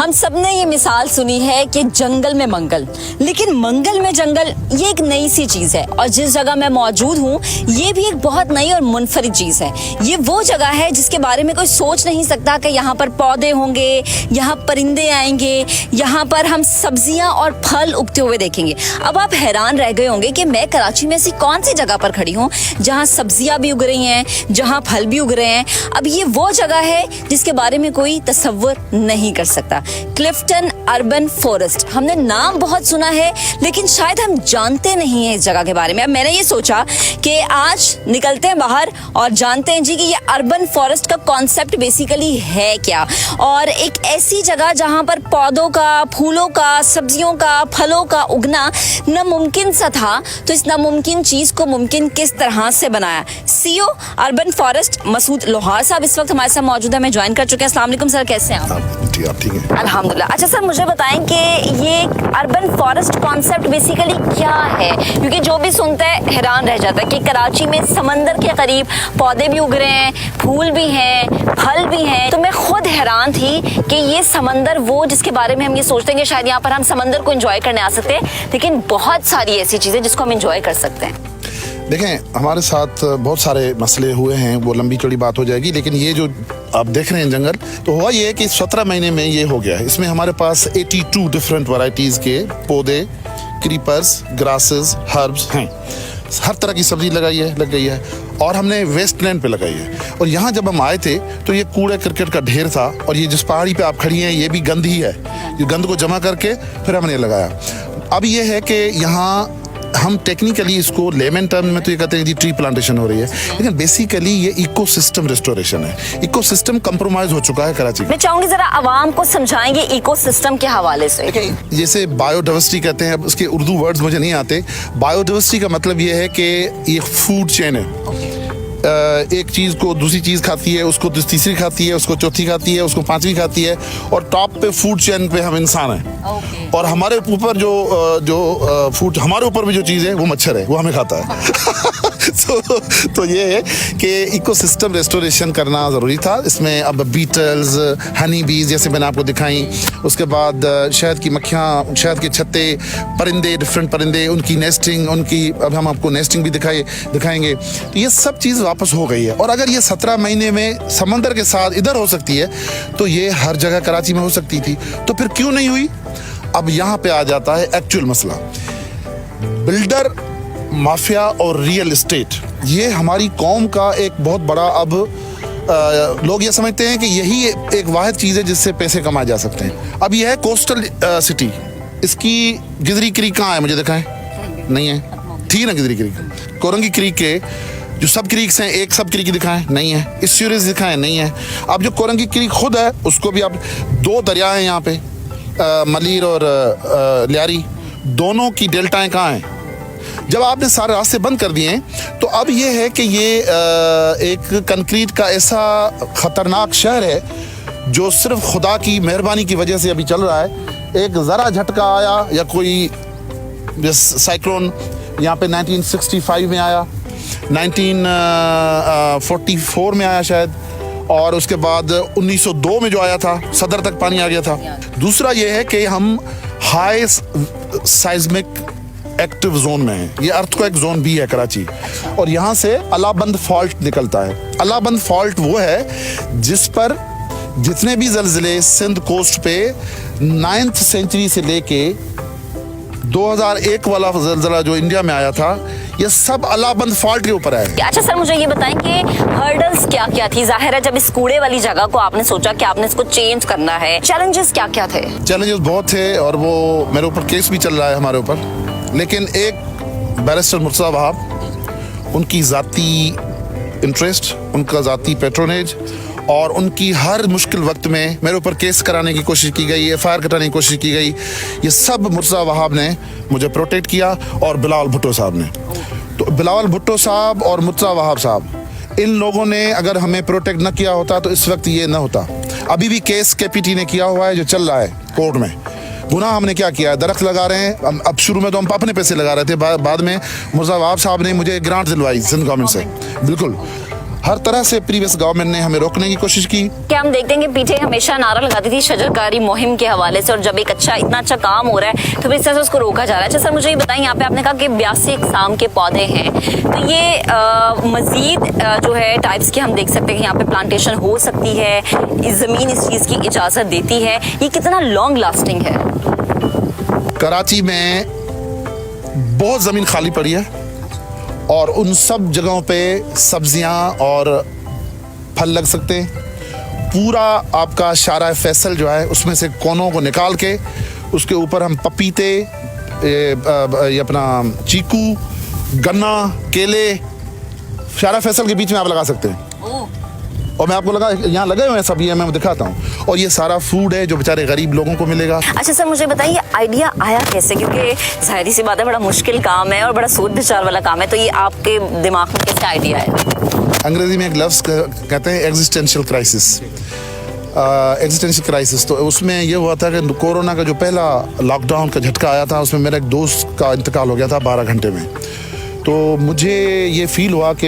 हम सबने ये मिसाल सुनी है कि जंगल में मंगल, लेकिन मंगल में जंगल ये एक नई सी चीज है। और जिस जगह मैं मौजूद हूँ ये भी एक बहुत नई और मुनफरिद चीज है। ये वो जगह है जिसके बारे में कोई सोच नहीं सकता कि यहाँ पर पौधे होंगे, यहाँ परिंदे आएंगे, यहाँ पर हम सब्जियां और फल उगते हुए देखेंगे। अब आप हैरान रह गए होंगे कि मैं कराची में ऐसी कौन सी जगह पर खड़ी हूँ जहाँ सब्जियां भी उग रही हैं, जहाँ फल भी उग रहे हैं। अब ये वो जगह है जिसके बारे में कोई तसव्वुर नहीं कर सकता। क्लिफ्टन अर्बन फॉरेस्ट, हमने नाम बहुत सुना है लेकिन शायद हम जानते नहीं हैं इस जगह के बारे में। अब मैंने ये सोचा कि आज निकलते हैं बाहर और जानते हैं जी कि ये अर्बन फॉरेस्ट का कॉन्सेप्ट बेसिकली है क्या, और एक ऐसी जगह जहां पर पौधों का, फूलों का, सब्जियों का, फलों का उगना नामुमकिन सा था, तो इस नामुमकिन चीज को मुमकिन किस तरह से बनाया। सीईओ अर्बन फॉरेस्ट मसूद लोहार साहब इस वक्त हमारे साथ मौजूद है, हमें ज्वाइन कर चुके हैं। अस्सलाम वालेकुम सर, कैसे हैं आप? आप ठीक है? अल्हम्दुलिल्लाह। अच्छा सर, मुझे बताएं कि ये अर्बन फॉरेस्ट कॉन्सेप्ट बेसिकली क्या है, क्योंकि जो भी सुनता है हैरान रह जाता है कि कराची में समंदर के करीब पौधे भी उग रहे हैं, फूल भी हैं, फल भी हैं। तो मैं खुद हैरान थी कि ये समंदर वो जिसके बारे में हम ये सोचते हैं कि शायद यहाँ पर हम समंदर को एंजॉय करने आ सकते हैं, लेकिन बहुत सारी ऐसी चीजें जिसको हम एंजॉय कर सकते हैं। देखें, हमारे साथ बहुत सारे मसले हुए हैं, वो लंबी चौड़ी बात हो जाएगी, लेकिन ये जो आप देख रहे हैं जंगल, तो हुआ ये है कि 17 महीने में ये हो गया है। इसमें हमारे पास 82 डिफरेंट वैरायटीज के पौधे, क्रीपर्स, ग्रासेस, हर्ब्स हैं। हर तरह की सब्जी लग गई है और हमने वेस्टलैंड पे लगाई है। और यहाँ जब हम आए थे तो ये कूड़े क्रिकेट का ढेर था, और ये जिस पहाड़ी पे आप खड़ी हैं ये भी गंद ही है। ये गंद को जमा करके फिर हमने लगाया। अब ये है कि यहाँ हम टेक्निकली इसको लेमन टर्म में तो ये कहते हैं कि ट्री प्लांटेशन हो रही है, लेकिन बेसिकली ये इकोसिस्टम रिस्टोरेशन है। इकोसिस्टम कंप्रोमाइज हो चुका है कराची में। मैं चाहूंगी जरा आवाम को समझाएंगे इकोसिस्टम के हवाले से। जैसे बायोडाइवर्सिटी कहते हैं, अब उसके उर्दू वर्ड्स मुझे नहीं आते। बायोडाइवर्सिटी का मतलब ये है कि ये फूड चेन है। एक चीज को दूसरी चीज खाती है, उसको तीसरी खाती है, उसको चौथी खाती है, उसको पांचवी खाती है, और टॉप पे फूड चेन पे हम इंसान हैं। और हमारे ऊपर जो फूड, हमारे ऊपर भी जो चीज है वो मच्छर है, वो हमें खाता है। तो ये है कि इकोसिस्टम रेस्टोरेशन करना ज़रूरी था। इसमें अब बीटल्स, हनी बीज जैसे मैंने आपको दिखाई, उसके बाद शहद की मक्खियाँ, शहद के छत्ते, परिंदे, डिफरेंट परिंदे, उनकी नेस्टिंग, उनकी अब हम आपको नेस्टिंग भी दिखाएंगे। तो ये सब चीज़ वापस हो गई है। और अगर ये 17 महीने में समंदर के साथ इधर हो सकती है तो ये हर जगह कराची में हो सकती थी, तो फिर क्यों नहीं हुई? अब यहाँ पे आ जाता है एक्चुअल मसला। बिल्डर माफिया और रियल एस्टेट, ये हमारी कौम का एक बहुत बड़ा, अब लोग ये समझते हैं कि यही एक वाहिद चीज़ है जिससे पैसे कमाए जा सकते हैं। अब ये है कोस्टल सिटी। इसकी गिदरी क्रीक कहाँ है, मुझे दिखाएं? नहीं है, थी ना गिदरी क्रीक। कोरंगी क्रीक के जो सब क्रीक्स हैं, एक सब क्रीक दिखाएं? नहीं है। इस्यूरिस दिखाएं? नहीं है। अब जो कोरंगी क्रीक खुद है उसको भी, अब 2 दरिया हैं यहाँ पे, मलीर और लियारी, दोनों की डेल्टाएं कहाँ हैं? जब आपने सारे रास्ते बंद कर दिए हैं तो अब ये है कि ये एक कंक्रीट का ऐसा ख़तरनाक शहर है जो सिर्फ खुदा की मेहरबानी की वजह से अभी चल रहा है। एक ज़रा झटका आया या कोई साइक्लोन यहाँ पे 1965 में आया, 1944 में आया शायद, और उसके बाद 1902 में जो आया था, सदर तक पानी आ गया था। दूसरा ये है कि हम हाई साइज्मिक एक्टिव जोन में है। ये अर्थक्वेक जोन भी है कराची, और यहाँ से अलाबंद फॉल्ट निकलता है। अलाबंद फॉल्ट वो है जिस पर जितने भी ज़लज़ले सिंध कोस्ट पे 9th सेंचुरी से लेके 2001 वाला ज़लज़ला जो इंडिया में आया था, ये सब अलाबंद फॉल्ट के ऊपर है। अच्छा सर, मुझे ये बताएं कि हर्डल्स क्या क्या थी? जाहिर है जब इस कूड़े वाली जगह को आपने सोचा कि आपने इसको चेंज करना है, चैलेंजेस क्या क्या थे? चैलेंजेस बहुत थे, और वो मेरे ऊपर केस भी चल रहा है हमारे ऊपर, लेकिन एक बैरिस्टर मुर्तज़ा वहाब, उनकी ज़ाती इंटरेस्ट, उनका ज़ाती पेट्रोनेज, और उनकी हर मुश्किल वक्त में मेरे ऊपर केस कराने की कोशिश की गई, FIR कटाने की कोशिश की गई, ये सब मुर्तज़ा वहाब ने मुझे प्रोटेक्ट किया, और बिलावल भुट्टो साहब ने। तो बिलावल भुट्टो साहब और मुर्तज़ा वहाब साहब, इन लोगों ने अगर हमें प्रोटेक्ट न किया होता तो इस वक्त ये न होता। अभी भी केस KPT ने किया हुआ है जो चल रहा है कोर्ट में। गुनाह हमने क्या किया है? दरख्त लगा रहे हैं। अब शुरू में तो हम अपने पैसे लगा रहे थे, बाद में मुर्तज़ा वहाब साहब ने मुझे ग्रांट दिलवाई सिंध गवर्नमेंट से। बिल्कुल, हर तरह से प्रीवियस गवर्नमेंट ने हमें रोकने की कोशिश की। क्या हम देखते हैं कि पीछे हमेशा नारा लगाती थी शजरकारी मुहिम के हवाले से, और जब एक इतना अच्छा काम हो रहा है तो फिर इस तरह से उसको रोका जा रहा है। अच्छा सर, मुझे ये बताएं, यहाँ पे आपने कहा कि 82 इकसाम के पौधे हैं, तो ये मजीद जो है टाइप्स के हम देख सकते हैं कि यहाँ पे प्लांटेशन हो सकती है, इस जमीन इस चीज की इजाजत देती है, ये कितना लॉन्ग लास्टिंग है? कराची में बहुत ज़मीन खाली पड़ी है और उन सब जगहों पे सब्जियां और फल लग सकते हैं। पूरा आपका शारा फैसल जो है उसमें से कोनों को निकाल के उसके ऊपर हम पपीते, ये अपना चीकू, गन्ना, केले शारा फैसल के बीच में आप लगा सकते हैं। और मैं आपको लगा यहाँ लगे हुए हैं सब, ये मैं दिखाता हूँ, और ये सारा फूड है जो बेचारे गरीब लोगों को मिलेगा। अच्छा सर, मुझे बताइए आइडिया आया कैसे, क्योंकि जाहिर सी बात है बड़ा मुश्किल काम है और बड़ा सोच विचार वाला काम है, तो ये आपके दिमाग में कैसे आइडिया आया? अंग्रेजी में एक लफ्ज़ कहते हैं एग्जिस्टेंशियल क्राइसिस। एग्जिस्टेंशियल क्राइसिस, तो उसमें ये हुआ था कि कोरोना का जो पहला लॉकडाउन का झटका आया था उसमें मेरा एक दोस्त का इंतकाल हो गया था 12 घंटे में। तो मुझे ये फील हुआ कि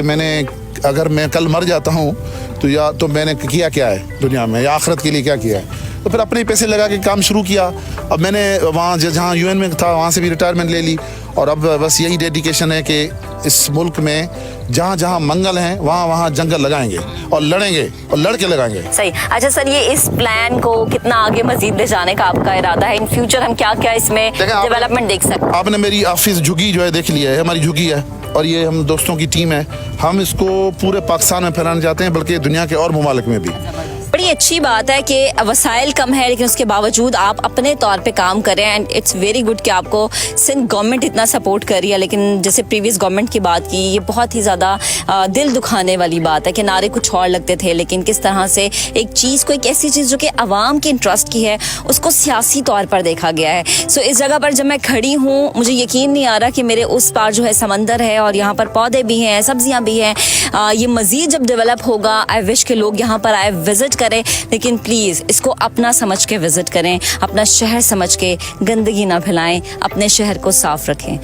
अगर मैं कल मर जाता हूँ तो मैंने किया क्या है दुनिया में, या आखिरत के लिए क्या किया है। तो फिर अपने पैसे लगा के काम शुरू किया। अब मैंने वहाँ जहाँ यूएन में था वहाँ से भी रिटायरमेंट ले ली, और अब बस यही डेडिकेशन है कि इस मुल्क में जहाँ जहाँ मंगल हैं वहाँ वहाँ जंगल लगाएंगे और लड़ेंगे और लड़के लगाएंगे। सही। अच्छा सर, ये इस प्लान को कितना आगे मजीद ले जाने का आपका इरादा है? इन फ्यूचर हम क्या क्या इसमें डेवलपमेंट देख सकते हैं? आपने मेरी ऑफिस झुग्गी जो है देख लिया है, हमारी झुग्गी है, और ये हम दोस्तों की टीम है। हम इसको पूरे पाकिस्तान में फैलाना चाहते हैं, बल्कि दुनिया के और ममालिक में भी। बड़ी अच्छी बात है कि वसाइल कम है लेकिन उसके बावजूद आप अपने तौर पे काम कर रहे हैं, एंड इट्स वेरी गुड कि आपको सिंध गवर्नमेंट इतना सपोर्ट कर रही है। लेकिन जैसे प्रीवियस गवर्नमेंट की बात की, ये बहुत ही ज़्यादा दिल दुखाने वाली बात है कि नारे कुछ और लगते थे, लेकिन किस तरह से एक चीज़ को, एक ऐसी चीज़ जो कि आवाम के इंटरेस्ट की है, उसको सियासी तौर पर देखा गया है। सो इस जगह पर जब मैं खड़ी हूँ मुझे यकीन नहीं आ रहा कि मेरे उस पार जो है समंदर है और यहाँ पर पौधे भी हैं, सब्जियाँ भी हैं। ये मज़ीद जब डेवलप होगा, आई विश के लोग यहाँ पर आए, विजिट करें, लेकिन प्लीज़ इसको अपना समझ के विजिट करें, अपना शहर समझ के, गंदगी ना फैलाएं, अपने शहर को साफ रखें।